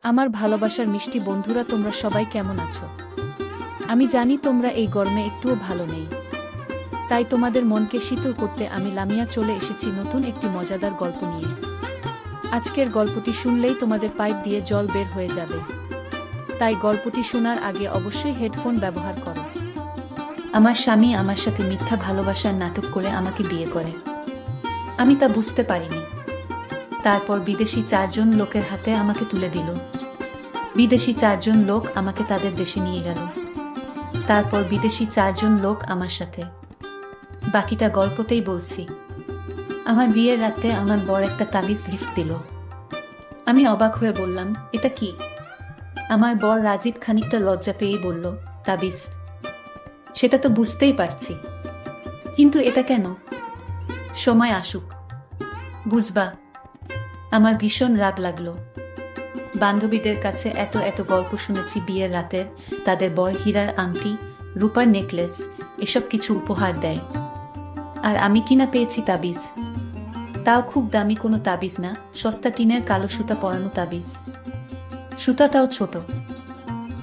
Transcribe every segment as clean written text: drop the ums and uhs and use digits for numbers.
আমার ভালোবাসার মিষ্টি বন্ধুরা, তোমরা সবাই কেমন আছো? আমি জানি তোমরা এই গরমে একটুও ভালো নেই। তাই তোমাদের মনকে শীতল করতে আমি লামিয়া চলে এসেছি নতুন একটি মজাদার গল্প নিয়ে। আজকের গল্পটি শুনলেই তোমাদের পাইপ দিয়ে জল বের হয়ে যাবে। তাই গল্পটি শোনার আগে অবশ্যই হেডফোন ব্যবহার করো। আমার স্বামী আমার সাথে মিথ্যা ভালোবাসার নাটক করে আমাকে বিয়ে করে। আমি তা বুঝতে পারিনি। তারপর বিদেশি 4জন লোকের হাতে আমাকে তুলে দিল। বিদেশি 4জন লোক আমাকে তাদের দেশে নিয়ে গেল। তারপর বিদেশি 4জন লোক আমার সাথে। বাকিটা গল্পতেই বলছি। আমার বিয়ের রাতে আমার বর একটা তাবিজ গিফট দিল। আমি অবাক হয়ে বললাম, এটা কি? আমার বর রাজীব খানিকটা লজ্জা পেয়েই বলল, তাবিজ। সেটা তো বুঝতেই পারছি, কিন্তু এটা কেন? সময় আসুক, বুঝবা। আমার ভীষণ রাগ লাগলো। বান্ধবীদের কাছে এত এত গল্প শুনেছি বিয়ের রাতে তাদের বর হীরার আংটি, রূপার নেকলেস এসব কিছু উপহার দেয়, আর আমি কিনা পেয়েছি তাবিজ। তাও খুব দামি কোনো তাবিজ না, সস্তা টিনের কালো সুতা পরানো তাবিজ। সুতাটাও ছোট।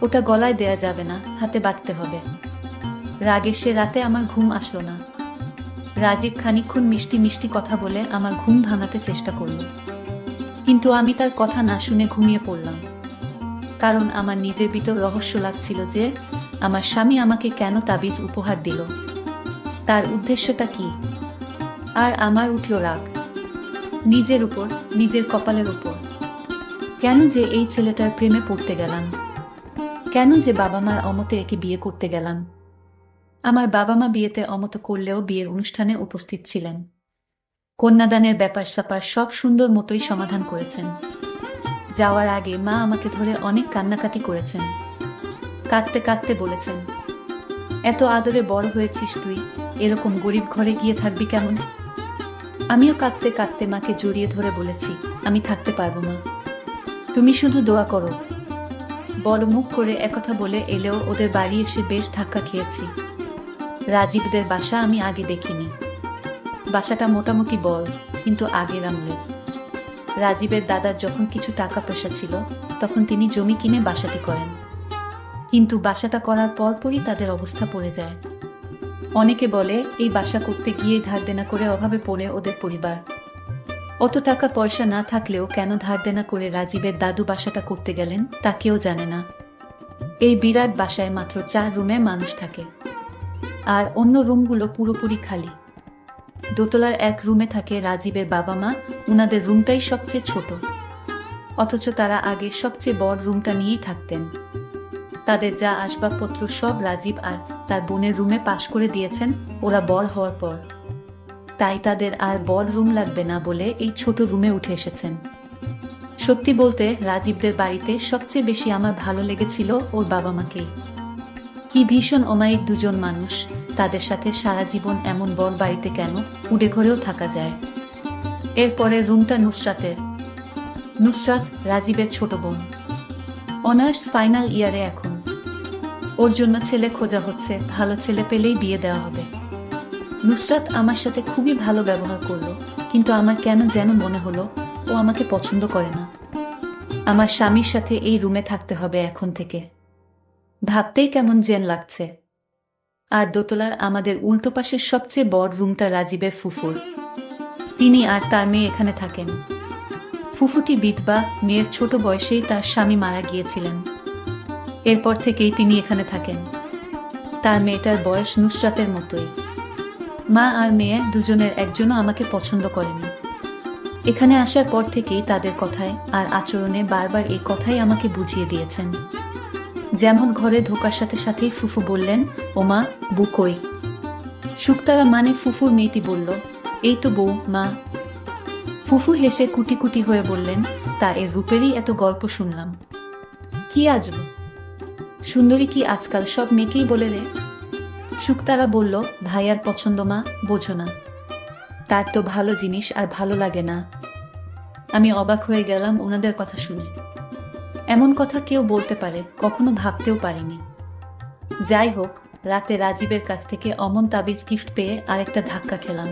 ওটা গলায় দেয়া যাবে না, হাতে বাঁধতে হবে। রাগে সে রাতে আমার ঘুম আসলো না। রাজীব খানিকক্ষণ মিষ্টি মিষ্টি কথা বলে আমার ঘুম ভাঙাতে চেষ্টা করল, কিন্তু আমি তার কথা না শুনে ঘুমিয়ে পড়লাম। কারণ আমার নিজের ভিতর রহস্য লাগছিল যে আমার স্বামী আমাকে কেন তাবিজ উপহার দিল, তার উদ্দেশ্যটা কি। আর আমার উঠল রাগ, নিজের উপর, নিজের কপালের উপর। কেন যে এই ছেলেটার প্রেমে পড়তে গেলাম? কেন যে বাবা মার অমতে একে বিয়ে করতে গেলাম? আমার বাবা মা বিয়েতে অমত করলেও বিয়ের অনুষ্ঠানে উপস্থিত ছিলেন। কন্যাদানের ব্যাপার স্যাপার সব সুন্দর মতোই সমাধান করেছেন। যাওয়ার আগে মা আমাকে ধরে অনেক কান্নাকাটি করেছেন। কাঁদতে কাঁদতে বলেছেন, এত আদরে বড় হয়েছিস তুই, এরকম গরিব ঘরে গিয়ে থাকবি কেমন? আমিও কাঁদতে কাঁদতে মাকে জড়িয়ে ধরে বলেছি, আমি থাকতে পারবো না, তুমি শুধু দোয়া করো। বড় মুখ করে একথা বলে এলেও ওদের বাড়ি এসে বেশ ধাক্কা খেয়েছি। রাজীবদের বাসা আমি আগে দেখিনি। বাসাটা মোটামুটি বড়, কিন্তু আগের আমলের। রাজীবের দাদার যখন কিছু টাকা পয়সা ছিল তখন তিনি জমি কিনে বাসাটি করেন, কিন্তু বাসাটা করার পরপরই তাদের অবস্থা পড়ে যায়। অনেকে বলে এই বাসা করতে গিয়ে ধার দেনা করে অভাবে পড়ে ওদের পরিবার। অত টাকা পয়সা না থাকলেও কেন ধার দেনা করে রাজীবের দাদু বাসাটা করতে গেলেন তা কেউ জানে না। এই বিরাট বাসায় মাত্র 4 রুমে মানুষ থাকে, আর অন্য রুমগুলো পুরোপুরি খালি। দোতলার এক রুমে থাকে রাজীবের বাবা মা, উনাদের রুমটাই সবচেয়ে ছোট। অথচ তারা আগে সবচেয়ে বড় রুমটা নিয়েই থাকতেন। তাদের যা আসবাবপত্র সব রাজীব আর তার বোনের রুমে পাশ করে দিয়েছেন ওরা বড় হওয়ার পর। তাই তাদের আর বড় রুম লাগবে না বলে এই ছোট রুমে উঠে এসেছেন। সত্যি বলতে রাজীবদের বাড়িতে সবচেয়ে বেশি আমার ভালো লেগেছিল ওর বাবা মাকেই। কি ভীষণ অমায়িক দুজন মানুষ, তাদের সাথে সারা জীবন এমন বড় বাড়িতে কেন উড়ে ঘরেও থাকা যায়। এরপরের রুমটা নুসরাতের। নুসরাত রাজীবের ছোট বোন, অনার্স ফাইনাল ইয়ারে এখন। ওর জন্য ছেলে খোঁজা হচ্ছে, ভালো ছেলে পেলেই বিয়ে দেওয়া হবে। নুসরাত আমার সাথে খুবই ভালো ব্যবহার করলো, কিন্তু আমার কেন যেন মনে হলো ও আমাকে পছন্দ করে না। আমার স্বামীর সাথে এই রুমে থাকতে হবে এখন থেকে, ভাবতেই কেমন যেন লাগছে। আর দোতলার আমাদের উল্টো পাশের সবচেয়ে বড় রুমটা রাজীবের ফুফুর। তিনি আর তার মেয়ে এখানে থাকেন। ফুফুটি বিধবা, মেয়ের ছোট বয়সেই তার স্বামী মারা গিয়েছিলেন। এরপর থেকেই তিনি এখানে থাকেন। তার মেয়েটার বয়স নুসরাতের মতোই। মা আর মেয়ে দুজনের একজনও আমাকে পছন্দ করেনি। এখানে আসার পর থেকেই তাদের কথায় আর আচরণে বারবার এই কথাই আমাকে বুঝিয়ে দিয়েছেন। যেমন ঘরে ঢোকার সাথে সাথেই ফুফু বললেন, ওমা বুকই। শুকতারা মানে ফুফুর মেয়েটি বলল, এই তো বউ মা। ফুফু হেসে কুটি কুটি হয়ে বললেন, তা এর রূপেরই এত গল্প শুনলাম। কি আজব সুন্দরী, কি আজকাল সব মেয়েকেই বলে রে। শুকতারা বলল, ভাইয়ার পছন্দ মা, বোঝো না, তার তো ভালো জিনিস আর ভালো লাগে না। আমি অবাক হয়ে গেলাম ওনাদের কথা শুনে। এমন কথা কেউ বলতে পারে কখনো ভাবতেও পারিনি। যাই হোক, রাতে রাজীবের কাছ থেকে অমন তাবিজ গিফট পেয়ে আরেকটা ধাক্কা খেলাম।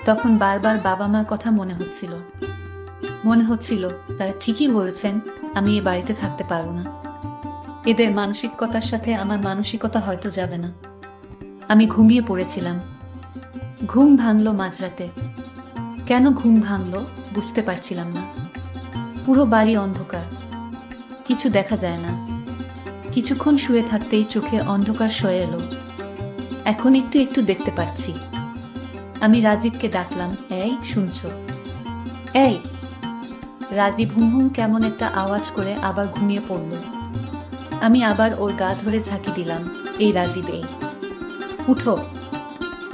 তখন বারবার বাবা মার কথা মনে হচ্ছিল। তারা ঠিকই বলেছেন, আমি এ বাড়িতে থাকতে পারবো না। এদের মানসিকতার সাথে আমার মানসিকতা হয়তো যাবে না। আমি ঘুমিয়ে পড়েছিলাম। ঘুম ভাঙলো মাঝরাতে। কেন ঘুম ভাঙলো বুঝতে পারছিলাম না। পুরো বাড়ি অন্ধকার, কিছু দেখা যায় না। কিছুক্ষণ শুয়ে থাকতেই চোখে অন্ধকার সয়ে এলো। এখন একটু একটু দেখতে পাচ্ছি। আমি রাজীবকে ডাকলাম, এই শুনছো? এই! রাজীব হুম হুম কেমন একটা আওয়াজ করে আবার ঘুমিয়ে পড়ল। আমি আবার ওর গা ধরে ঝাঁকি দিলাম, এই রাজীব, এই উঠো।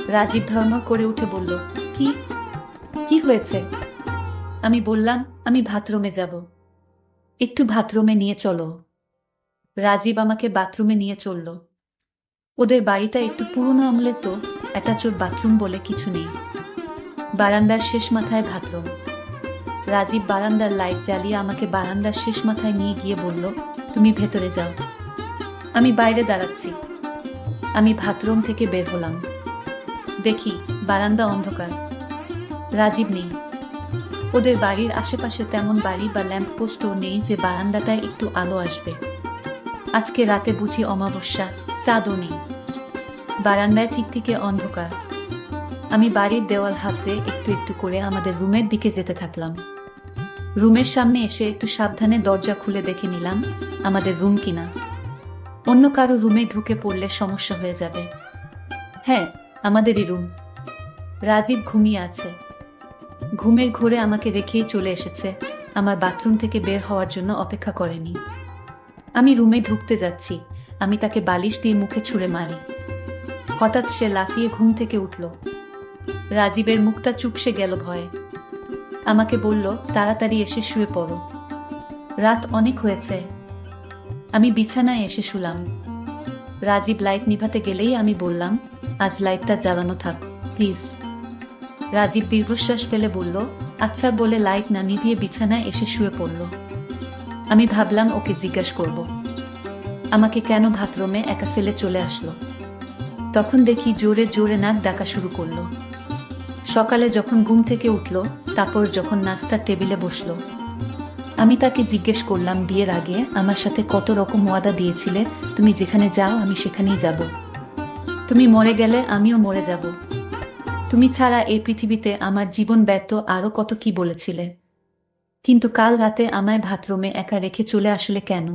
রাজীব ধর্মর করে উঠে বলল, কি কি হয়েছে? আমি বললাম, আমি বাথরুমে যাব। একটু বাথরুমে নিয়ে চলো। রাজীব আমাকে বাথরুমে নিয়ে চলল। ওদের বাড়িটা একটু পুরনো আমলের তো, অ্যাটাচড বাথরুম বলে কিছু নেই। বারান্দার শেষ মাথায় বাথরুম। রাজীব বারান্দার লাইট জ্বালিয়ে আমাকে বারান্দার শেষ মাথায় নিয়ে গিয়ে বলল, তুমি ভেতরে যাও। আমি বাইরে দাঁড়াচ্ছি। আমি বাথরুম থেকে বের হলাম। দেখি বারান্দা অন্ধকার। রাজীব নেই। ওদের বাড়ির আশেপাশে তেমন বাড়ি বা ল্যাম্পপোস্টও নেই যে বারান্দাটায় একটু আলো আসবে। আজকে রাতে বুঝি অমাবস্যা, চাঁদও নেই। বারান্দায় ঠিক অন্ধকার। আমি বাড়ির দেওয়াল হাতড়ে একটু একটু করে আমাদের রুমের দিকে যেতে থাকলাম। রুমের সামনে এসে একটু সাবধানে দরজা খুলে দেখে নিলাম আমাদের রুম কিনা। অন্য কারো রুমে ঢুকে পড়লে সমস্যা হয়ে যাবে। হ্যাঁ, আমাদেরই রুম। রাজীব ঘুমিয়ে আছে। ঘুমের ঘোরে আমাকে রেখেই চলে এসেছে, আমার বাথরুম থেকে বের হওয়ার জন্য অপেক্ষা করেনি। আমি রুমে ঢুকতে যাচ্ছি, আমি তাকে বালিশ দিয়ে মুখে ছুঁড়ে মারি। হঠাৎ সে লাফিয়ে ঘুম থেকে উঠল। রাজীবের মুখটা চুপসে গেল ভয়ে। আমাকে বলল, তাড়াতাড়ি এসে শুয়ে পড়ো, রাত অনেক হয়েছে। আমি বিছানায় এসে শুলাম। রাজীব লাইট নিভাতে গেলেই আমি বললাম, আজ লাইটটা জ্বালানো থাক প্লিজ। রাজীব দীর্ঘশ্বাস ফেলে বলল, আচ্ছা বলে লাইট না নিভিয়ে বিছানায় এসে শুয়ে পড়ল। আমি ভাবলাম ওকে জিজ্ঞেস করব আমাকে কেন বাথরুমে একা ফেলে চলে আসলো। তখন দেখি জোরে জোরে নাক ডাকা শুরু করলো। সকালে যখন ঘুম থেকে উঠল, তারপর যখন নাস্তার টেবিলে বসলো, আমি তাকে জিজ্ঞেস করলাম, বিয়ের আগে আমার সাথে কত রকম ওয়াদা দিয়েছিলে, তুমি যেখানে যাও আমি সেখানেই যাব, তুমি মরে গেলে আমিও মরে যাব, তুমি ছাড়া এই পৃথিবীতে আমার জীবন ব্যর্থ, আরো কত কি বলেছিলে। কিন্তু কাল রাতে আমায় বাথরুমে একা রেখে চলে আসলে কেন?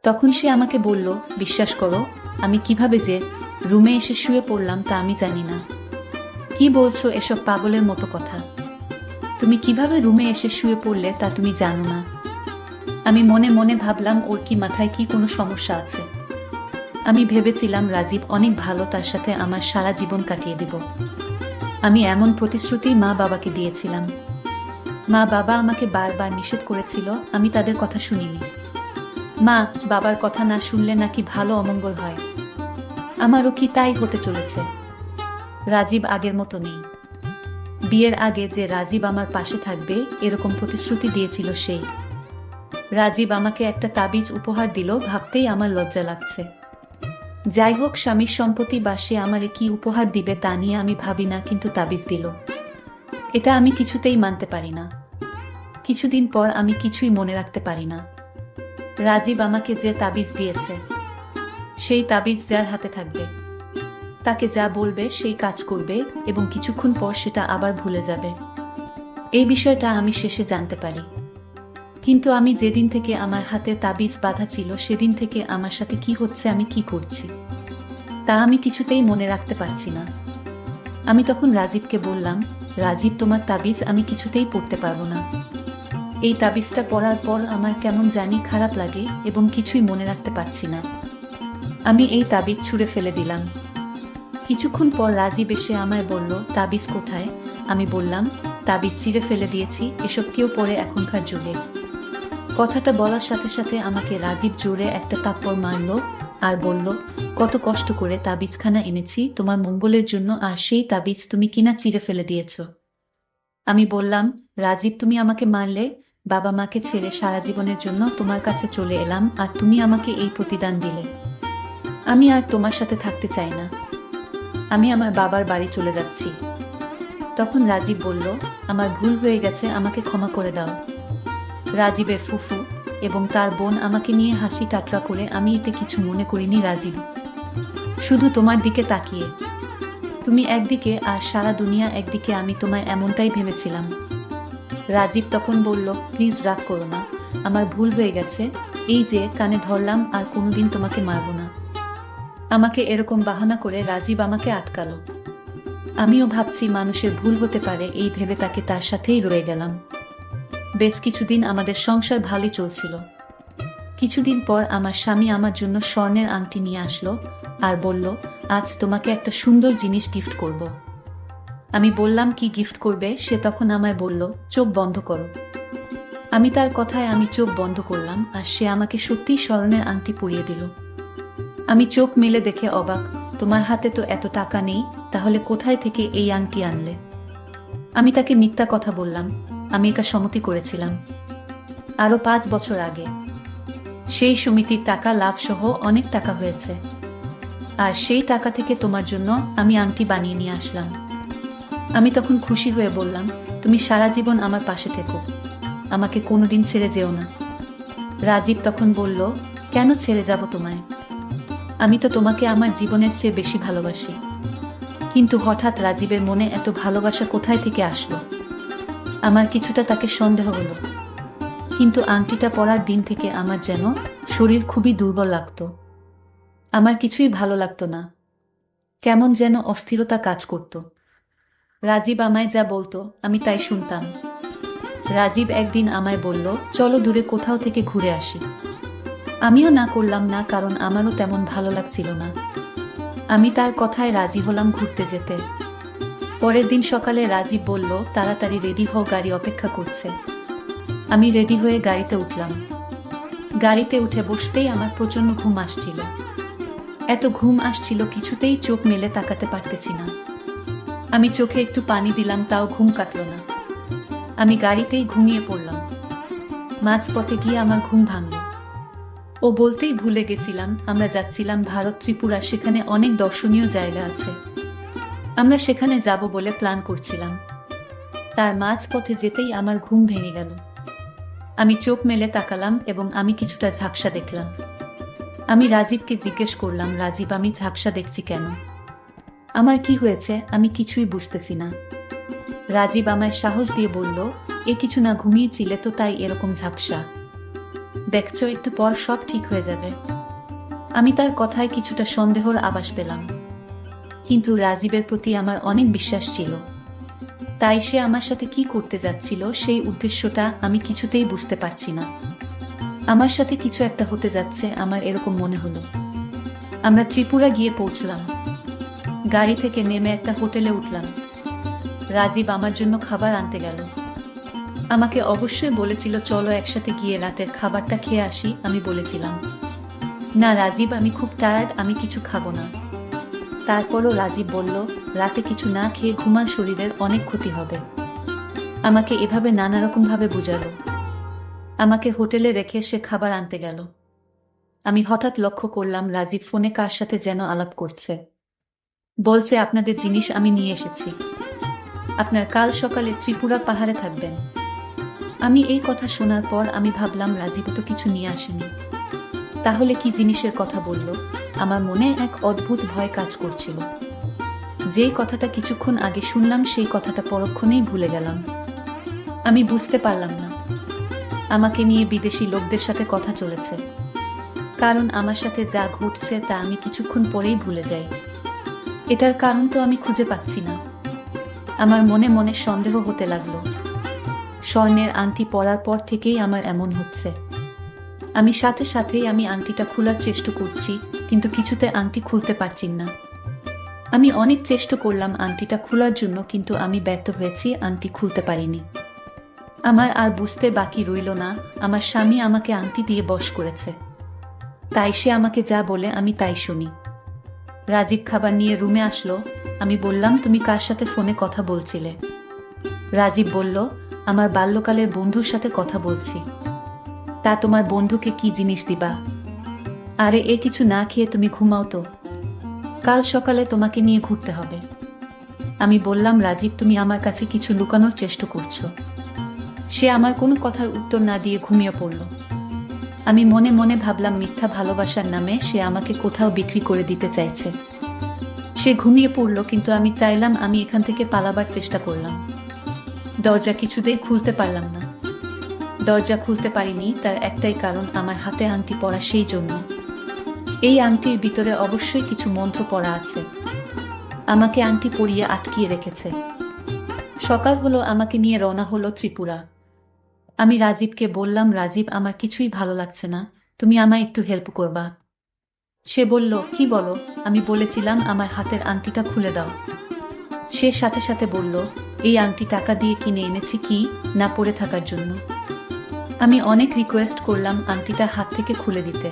তখন সে আমাকে বলল, বিশ্বাস করো, আমি কিভাবে যে রুমে এসে শুয়ে পড়লাম তা আমি জানি না। কি বলছো এসব পাগলের মতো কথা? তুমি কিভাবে রুমে এসে শুয়ে পড়লে তা তুমি জানো না? আমি মনে মনে ভাবলাম, ওর কি মাথায় কি কোনো সমস্যা আছে? আমি ভেবেছিলাম রাজীব অনেক ভালো, তার সাথে আমার সারা জীবন কাটিয়ে দিব। আমি এমন প্রতিশ্রুতি মা বাবাকে দিয়েছিলাম। মা বাবা আমাকে বারবার নিষেধ করেছিল, আমি তাদের কথা শুনিনি। মা বাবার কথা না শুনলে নাকি ভালো অমঙ্গল হয়। আমারও কি তাই হতে চলেছে? রাজীব আগের মতো নেই। বিয়ের আগে যে রাজীব আমার পাশে থাকবে এরকম প্রতিশ্রুতি দিয়েছিল সেই রাজীব আমাকে একটা তাবিজ উপহার দিল, ভাবতেই আমার লজ্জা লাগছে। যাই হোক, স্বামীর সম্পত্তি বা সে আমারে কি উপহার দিবে তা নিয়ে আমি ভাবি না, কিন্তু তাবিজ দিল, এটা আমি কিছুতেই মানতে পারি না। কিছুদিন পর আমি কিছুই মনে রাখতে পারি না। রাজীব আমাকে যে তাবিজ দিয়েছে, সেই তাবিজ যার হাতে থাকবে তাকে যা বলবে সেই কাজ করবে এবং কিছুক্ষণ পর সেটা আবার ভুলে যাবে। এই বিষয়টা আমি শেষে জানতে পারি। কিন্তু আমি যেদিন থেকে আমার হাতে তাবিজ বাঁধা ছিল সেদিন থেকে আমার সাথে কি হচ্ছে, আমি কি করছি তা আমি কিছুতেই মনে রাখতে পারছি না। আমি তখন রাজীবকে বললাম, রাজীব তোমার তাবিজ আমি কিছুতেই পড়তে পারবো না। এই তাবিজটা পড়ার পর আমার কেমন জানি খারাপ লাগে এবং কিছুই মনে রাখতে পারছি না। আমি এই তাবিজ ছুঁড়ে ফেলে দিলাম। কিছুক্ষণ পর রাজীব এসে আমায় বলল, তাবিজ কোথায়? আমি বললাম, তাবিজ ছিঁড়ে ফেলে দিয়েছি, এসব কেউ পড়ে এখনকার যুগে। কথাটা বলার সাথে সাথে আমাকে রাজীব জোরে একটা থাপ্পড় মারল আর বলল, কত কষ্ট করে তাবিজখানা এনেছি তোমার মঙ্গলের জন্য, আর সেই তাবিজ তুমি কিনা চিড়ে ফেলে দিয়েছ। আমি বললাম, রাজীব তুমি আমাকে মারলে, বাবা মাকে ছেড়ে সারা জীবনের জন্য তোমার কাছে চলে এলাম, আর তুমি আমাকে এই প্রতিদান দিলে। আমি আর তোমার সাথে থাকতে চাই না, আমি আমার বাবার বাড়ি চলে যাচ্ছি। তখন রাজীব বলল, আমার ভুল হয়ে গেছে, আমাকে ক্ষমা করে দাও। রাজীবের ফুফু এবং তার বোন আমাকে নিয়ে হাসি ঠাট্টা করে, আমি এতে কিছু মনে করিনি রাজীব। শুধু তোমার দিকে তাকিয়ে। তুমি একদিকে আর সারা দুনিয়া একদিকে, আমি তোমায় এমনটাই ভেবেছিলাম। রাজীব তখন বলল, প্লিজ রাগ করো না, আমার ভুল হয়ে গেছে, এই যে কানে ধরলাম, আর কোনোদিন তোমাকে মারব না। আমাকে এরকম বাহানা করে রাজীব আমাকে আটকালো। আমিও ভাবছি মানুষের ভুল হতে পারে, এই ভেবে তাকে তার সাথেই রয়ে গেলাম। বেশ কিছুদিন আমাদের সংসার ভালোই চলছিল। কিছুদিন পর আমার স্বামী আমার জন্য স্বর্ণের আংটি নিয়ে আসলো আর বলল, আজ তোমাকে একটা সুন্দর জিনিস গিফট করব। আমি বললাম, কি গিফট করবে? সে তখন আমায় বলল, চোখ বন্ধ করো। আমি তার কথায় আমি চোখ বন্ধ করলাম, আর সে আমাকে সত্যিই স্বর্ণের আংটি পরিয়ে দিল। আমি চোখ মেলে দেখে অবাক, তোমার হাতে তো এত টাকা নেই, তাহলে কোথায় থেকে এই আংটি আনলে? আমি তাকে মিথ্যা কথা বললাম, আমি একা সমিতি করেছিলাম আরো 5 বছর আগে। সেই সমিতির টাকা লাভ সহ অনেক টাকা হয়েছে, আর সেই টাকা থেকে তোমার জন্য আমি আংটি বানিয়ে নিয়ে আসলাম। আমি তখন খুশি হয়ে বললাম, তুমি সারা জীবন আমার পাশে থেকো, আমাকে কোনোদিন ছেড়ে যেও না। রাজীব তখন বলল, কেন ছেড়ে যাব তোমায়? আমি তো তোমাকে আমার জীবনের চেয়ে বেশি ভালোবাসি। কিন্তু হঠাৎ রাজীবের মনে এত ভালোবাসা কোথায় থেকে আসলো? আমার কিছুটা তাকে সন্দেহ হলো। কিন্তু আংটিটা পরার দিন থেকে আমার যেন শরীর খুবই দুর্বল লাগতো। আমার কিছুই ভালো লাগতো না, কেমন যেন অস্থিরতা কাজ করত। রাজীব আমায় যা বলতো আমি তাই শুনতাম। রাজীব একদিন আমায় বলল, চলো দূরে কোথাও থেকে ঘুরে আসি। আমিও না করলাম না, কারণ আমারও তেমন ভালো লাগছিল না। আমি তার কথায় রাজি হলাম ঘুরতে যেতে। পরের দিন সকালে রাজীব বলল, তাড়াতাড়ি রেডি হও, গাড়ি অপেক্ষা করছে। আমি রেডি হয়ে গাড়িতে উঠলাম। গাড়িতে উঠে বসতেই আমার প্রচন্ড ঘুম আসছিল। এত ঘুম আসছিল কিছুতেই চোখ মেলে তাকাতে পারতেছি না। আমি চোখে একটু পানি দিলাম, তাও ঘুম কাটল না। আমি গাড়িতেই ঘুমিয়ে পড়লাম। মাঝপথে গিয়ে আমার ঘুম ভাঙল। ও বলতেই ভুলে গেছিলাম, আমরা যাচ্ছিলাম ভারত ত্রিপুরা, সেখানে অনেক দর্শনীয় জায়গা আছে। আমরা সেখানে যাব বলে প্ল্যান করছিলাম। তার মাঝপথে যেতেই আমার ঘুম ভেঙে গেল। আমি চোখ মেলে তাকালাম এবং আমি কিছুটা ঝাপসা দেখলাম। আমি রাজীবকে জিজ্ঞেস করলাম, রাজীব, আমি ঝাপসা দেখছি কেন? আমার কি হয়েছে? আমি কিছুই বুঝতেছি না। রাজীব আমায় সাহস দিয়ে বলল, এ কিছু না, ঘুমিয়েছিলে তো তাই এরকম ঝাপসা। দেখছো, একটু পর সব ঠিক হয়ে যাবে। আমি তার কথায় কিছুটা সন্দেহর আভাস পেলাম, কিন্তু রাজীবের প্রতি আমার অনেক বিশ্বাস ছিল। তাই সে আমার সাথে কি করতে যাচ্ছিল, সেই উদ্দেশ্যটা আমি কিছুতেই বুঝতে পারছি না। আমার সাথে কিছু একটা হতে যাচ্ছে, আমার এরকম মনে হলো। আমরা ত্রিপুরা গিয়ে পৌঁছলাম। গাড়ি থেকে নেমে একটা হোটেলে উঠলাম। রাজীব আমার জন্য খাবার আনতে গেল। আমাকে অবশ্যই বলেছিল, চলো একসাথে গিয়ে রাতের খাবারটা খেয়ে আসি। আমি বলেছিলাম, না রাজীব, আমি খুব টায়ার্ড, আমি কিছু খাবো না। তারপরও রাজীব বলল, রাতে কিছু না খেয়ে ঘুমান, শরীরের অনেক ক্ষতি হবে। আমাকে এভাবে নানা রকম ভাবে বুঝালো। আমাকে হোটেলে রেখে সে খাবার আনতে গেল। আমি হঠাৎ লক্ষ্য করলাম রাজীব ফোনে কার সাথে যেন আলাপ করছে। বলছে, আপনাদের জিনিস আমি নিয়ে এসেছি, আপনার কাল সকালে ত্রিপুরা পাহাড়ে থাকবেন। আমি এই কথা শোনার পর আমি ভাবলাম, রাজীব তো কিছু নিয়ে আসেনি, তাহলে কি জিনিসের কথা বলল? আমার মনে এক অদ্ভুত ভয় কাজ করছিল। যেই কথাটা কিছুক্ষণ আগে শুনলাম, সেই কথাটা পরক্ষণেই ভুলে গেলাম। আমি বুঝতে পারলাম না আমাকে নিয়ে বিদেশি লোকদের সাথে কথা চলেছে, কারণ আমার সাথে যা ঘটছে তা আমি কিছুক্ষণ পরেই ভুলে যাই। এটার কারণ তো আমি খুঁজে পাচ্ছি না। আমার মনে মনে সন্দেহ হতে লাগলো। স্বর্ণের আংটি পরার পর থেকেই আমার এমন হচ্ছে। আমি সাথে সাথেই আমি আংটিটা খোলার চেষ্টা করছি, কিন্তু কিছুতে আংটি খুলতে পারছি না। আমি অনেক চেষ্টা করলাম আংটিটা খোলার জন্য, কিন্তু আমি ব্যর্থ হয়েছি, আংটি খুলতে পারিনি। আমার আর বুঝতে বাকি রইল না, আমার স্বামী আমাকে আংটি দিয়ে বশ করেছে। তাই সে আমাকে যা বলে আমি তাই শুনি। রাজীব খাবার নিয়ে রুমে আসলো। আমি বললাম, তুমি কার সাথে ফোনে কথা বলছিলে? রাজীব বলল, আমার বাল্যকালের বন্ধুর সাথে কথা বলছি। তা তোমার বন্ধুকে কি জিনিস দিবা? আরে এ কিছু না খেয়ে তুমি ঘুমাও তো, কাল সকালে তোমাকে নিয়ে ঘুরতে হবে। আমি বললাম, রাজীব, তুমি আমার কাছে কিছু লুকানোর চেষ্টা করছো। সে আমার কোনো কথার উত্তর না দিয়ে ঘুমিয়ে পড়ল। আমি মনে মনে ভাবলাম মিথ্যা ভালোবাসার নামে সে আমাকে কোথাও বিক্রি করে দিতে চাইছে। সে ঘুমিয়ে পড়ল, কিন্তু আমি চাইলাম, আমি এখান থেকে পালাবার চেষ্টা করলাম। দরজা কিছুতেই খুলতে পারলাম না। দরজা খুলতে পারিনি, তার একটাই কারণ, আমার হাতে আংটি পরা সেই জন্য। এই আংটির ভিতরে অবশ্যই কিছু মন্ত্র পড়া আছে। আমাকে আংটি পরিয়ে আটকিয়ে রেখেছে। সকাল হলো, আমাকে নিয়ে রওনা হলো ত্রিপুরা। আমি রাজীবকে বললাম, রাজীব, আমার কিছুই ভালো লাগছে না, তুমি আমায় একটু হেল্প করবা? সে বলল, কি বলো? আমি বলেছিলাম আমার হাতের আংটিটা খুলে দাও। সে সাথে সাথে বলল, এই আংটি টাকা দিয়ে কিনে এনেছি কি না পরে থাকার জন্য। আমি অনেক রিকোয়েস্ট করলাম আংটিটা হাত থেকে খুলে দিতে।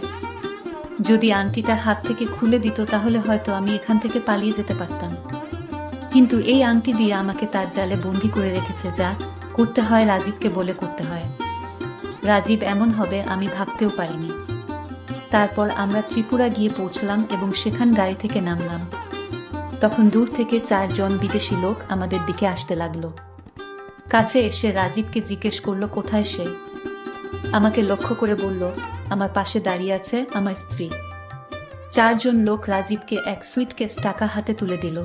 যদি আংটিটা হাত থেকে খুলে দিত তাহলে হয়তো আমি এখান থেকে পালিয়ে যেতে পারতাম। কিন্তু এই আংটি দিয়ে আমাকে তার জালে বন্দি করে রেখেছে। যা করতে হয় রাজীবকে বলে করতে হয়। রাজীব এমন হবে আমি ভাবতেও পারিনি। তারপর আমরা ত্রিপুরা গিয়ে পৌঁছলাম এবং সেখান গাড়ি থেকে নামলাম। তখন দূর থেকে 4 জন বিদেশি লোক আমাদের দিকে আসতে লাগলো। কাছে এসে রাজীবকে জিজ্ঞেস করলো কোথায় সে। আমাকে লক্ষ্য করে বলল, আমার পাশে দাঁড়িয়ে আছে আমার স্ত্রী। 4 জন লোক রাজীবকে এক সুইটকেস টাকা হাতে তুলে দিল।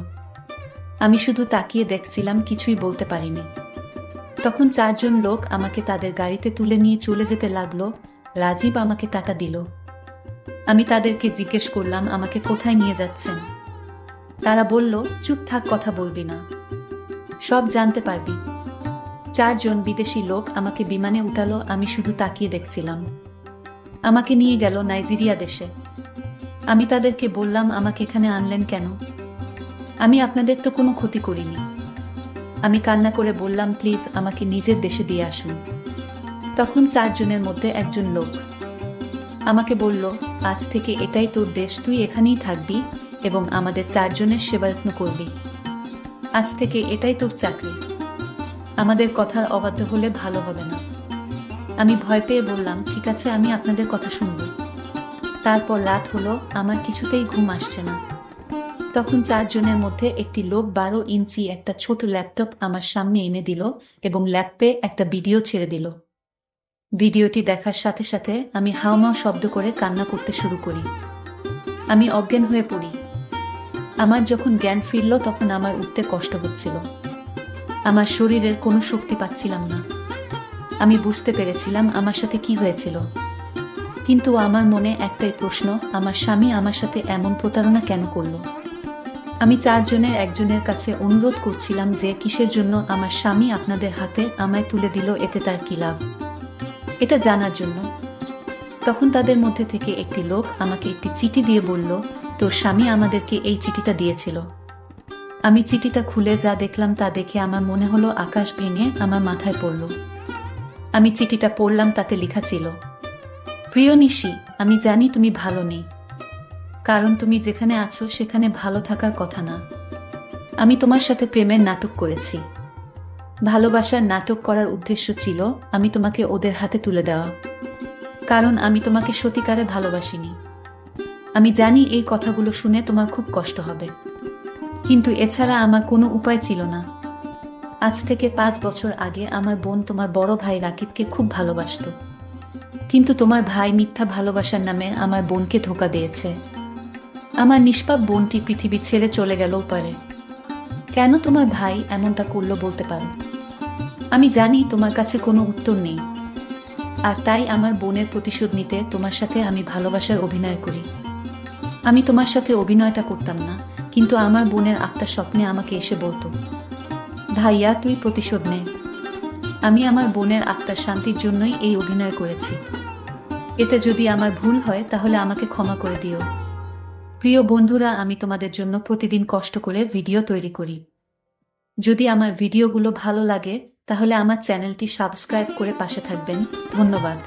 আমি শুধু তাকিয়ে দেখছিলাম, কিছুই বলতে পারিনি। তখন 4 জন লোক আমাকে তাদের গাড়িতে তুলে নিয়ে চলে যেতে লাগলো। রাজীব আমাকে টাকা দিল। আমি তাদেরকে জিজ্ঞেস করলাম আমাকে কোথায় নিয়ে যাচ্ছেন। তারা বলল, চুপ থাক, কথা বলবি না, সব জানতে পারবি। 4 জন বিদেশি লোক আমাকে বিমানে উঠালো। আমি শুধু তাকিয়ে দেখছিলাম। আমাকে নিয়ে গেল নাইজেরিয়া দেশে। আমি তাদেরকে বললাম, আমাকে এখানে আনলেন কেন? আমি আপনাদের তো কোনো ক্ষতি করিনি। আমি কান্না করে বললাম, প্লিজ আমাকে নিজের দেশে দিয়ে আসুন। তখন 4 জনের মধ্যে একজন লোক আমাকে বলল, আজ থেকে এটাই তোর দেশ, তুই এখানেই থাকবি এবং আমাদের 4 জনের সেবাযত্ন করবি। আজ থেকে এটাই তোর চাকরি। আমাদের কথার অবাধ্য হলে ভালো হবে না। আমি ভয় পেয়ে বললাম, ঠিক আছে, আমি আপনাদের কথা শুনব। তারপর রাত হলো, আমার কিছুতেই ঘুম আসছে না। তখন 4 জনের মধ্যে একটি লোক 12 ইঞ্চি একটা ছোট ল্যাপটপ আমার সামনে এনে দিল এবং ল্যাপটপে একটা ভিডিও ছেড়ে দিল। ভিডিওটি দেখার সাথে সাথে আমি হাউমাউ শব্দ করে কান্না করতে শুরু করি। আমি অজ্ঞান হয়ে পড়ি। আমার যখন জ্ঞান ফিরল তখন আমার উঠতে কষ্ট হচ্ছিল। আমার শরীরের কোনো শক্তি পাচ্ছিলাম না। আমি বুঝতে পেরেছিলাম আমার সাথে কি হয়েছিল, কিন্তু আমার মনে একটাই প্রশ্ন, আমার স্বামী আমার সাথে এমন প্রতারণা কেন করলো? আমি 4 জনের একজনের কাছে অনুরোধ করছিলাম যে কিসের জন্য আমার স্বামী আপনাদের হাতে আমায় তুলে দিল, এতে তার কি লাভ, এটা জানার জন্য। তখন তাদের মধ্যে থেকে একটি লোক আমাকে একটি চিঠি দিয়ে বলল, তোর স্বামী আমাদেরকে এই চিঠিটা দিয়েছিল। আমি চিঠিটা খুলে যা দেখলাম তা দেখে আমার মনে হলো আকাশ ভেঙে আমার মাথায় পড়ল। আমি চিঠিটা পড়লাম, তাতে লেখা ছিল, প্রিয় নিশি, আমি জানি তুমি ভালো নেই, কারণ তুমি যেখানে আছো সেখানে ভালো থাকার কথা না। আমি তোমার সাথে প্রেমের নাটক করেছি। ভালোবাসার নাটক করার উদ্দেশ্য ছিল আমি তোমাকে ওদের হাতে তুলে দেওয়া, কারণ আমি তোমাকে সত্যিকারে ভালোবাসিনি। আমি জানি এই কথাগুলো শুনে তোমার খুব কষ্ট হবে, কিন্তু এছাড়া আমার কোনো উপায় ছিল না। আজ থেকে 5 বছর আগে আমার বোন তোমার বড় ভাই রাকিবকে খুব ভালোবাসত, কিন্তু তোমার ভাই মিথ্যা ভালোবাসার নামে আমার বোনকে ধোঁকা দিয়েছে। আমার নিষ্পাপ বোনটি পৃথিবী ছেড়ে চলে গেলেও পারে। কেন তোমার ভাই এমনটা করলো বলতে পারো? আমি জানি তোমার কাছে কোনো উত্তর নেই, আর তাই আমার বোনের প্রতিশোধ নিতে তোমার সাথে আমি ভালোবাসার অভিনয় করি। আমি তোমার সাথে অভিনয়টা করতাম না, কিন্তু আমার বোনের আত্মা স্বপ্নে আমাকে এসে বলতো, ভাইয়া তুই প্রতিশোধ নে। আমি আমার বোনের আত্মার শান্তির জন্যই এই অভিনয় করেছি। এতে যদি আমার ভুল হয় তাহলে আমাকে ক্ষমা করে দিও। প্রিয় বন্ধুরা, আমি তোমাদের জন্য প্রতিদিন কষ্ট করে ভিডিও তৈরি করি। যদি আমার ভিডিওগুলো ভালো লাগে তাহলে আমার চ্যানেলটি সাবস্ক্রাইব করে পাশে থাকবেন। ধন্যবাদ।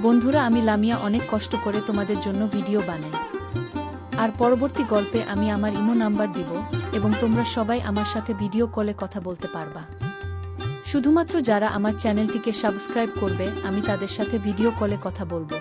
বন্ধুরা, আমি লামিয়া অনেক কষ্ট করে তোমাদের জন্য ভিডিও বানাই। আর পরবর্তী গল্পে আমি আমার ইমো নাম্বার দিব এবং তোমরা সবাই আমার সাথে ভিডিও কলে কথা বলতে পারবা। শুধুমাত্র যারা আমার চ্যানেলটিকে সাবস্ক্রাইব করবে আমি তাদের সাথে ভিডিও কলে কথা বলবো।